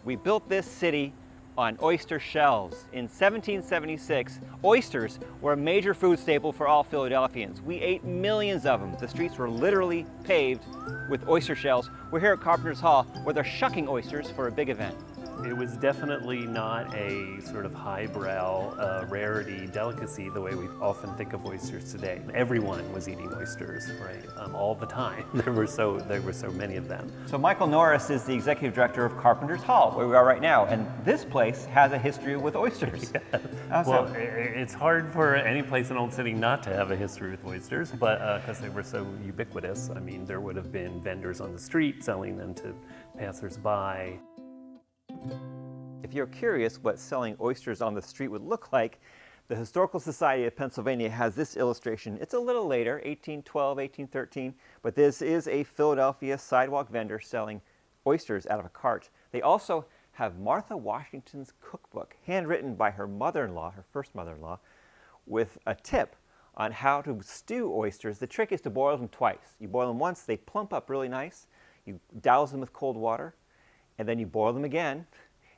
We built this city on oyster shells. In 1776, oysters were a major food staple for all Philadelphians. We ate millions of them. The streets were literally paved with oyster shells. We're here at Carpenter's Hall, where they're shucking oysters for a big event. It was definitely not a sort of highbrow rarity delicacy the way we often think of oysters today. Everyone was eating oysters, right? All the time. There were so many of them. So Michael Norris is the executive director of Carpenter's Hall, where we are right now, and this place has a history with oysters. Yeah. Well, it's hard for any place in Old City not to have a history with oysters, but because they were so ubiquitous. I mean, there would have been vendors on the street selling them to passersby. If you're curious what selling oysters on the street would look like, the Historical Society of Pennsylvania has this illustration. It's a little later, 1812, 1813, but this is a Philadelphia sidewalk vendor selling oysters out of a cart. They also have Martha Washington's cookbook, handwritten by her mother-in-law, her first mother-in-law, with a tip on how to stew oysters. The trick is to boil them twice. You boil them once, they plump up really nice. You douse them with cold water, and then you boil them again,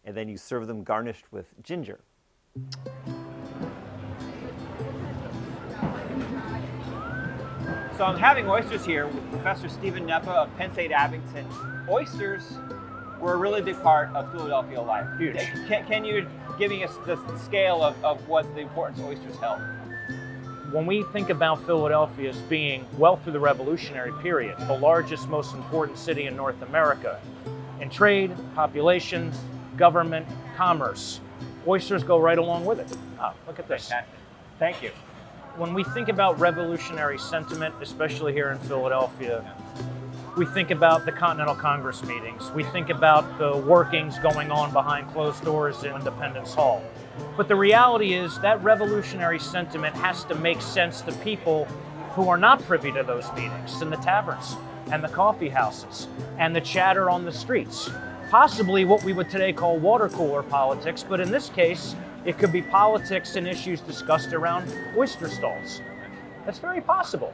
and then you serve them garnished with ginger. So I'm having oysters here with Professor Stephen Neppa of Penn State Abington. Oysters were a really big part of Philadelphia life. Huge. Can you give me the scale of what the importance oysters held? When we think about Philadelphia as being, well through the Revolutionary period, the largest, most important city in North America, in trade, population, government, commerce, oysters go right along with it. Look at this. Fantastic. Thank you. When we think about revolutionary sentiment, especially here in Philadelphia, we think about the Continental Congress meetings. We think about the workings going on behind closed doors in Independence Hall. But the reality is that revolutionary sentiment has to make sense to people who are not privy to those meetings, in the taverns and the coffee houses and the chatter on the streets. Possibly what we would today call water cooler politics, but in this case, it could be politics and issues discussed around oyster stalls. That's very possible.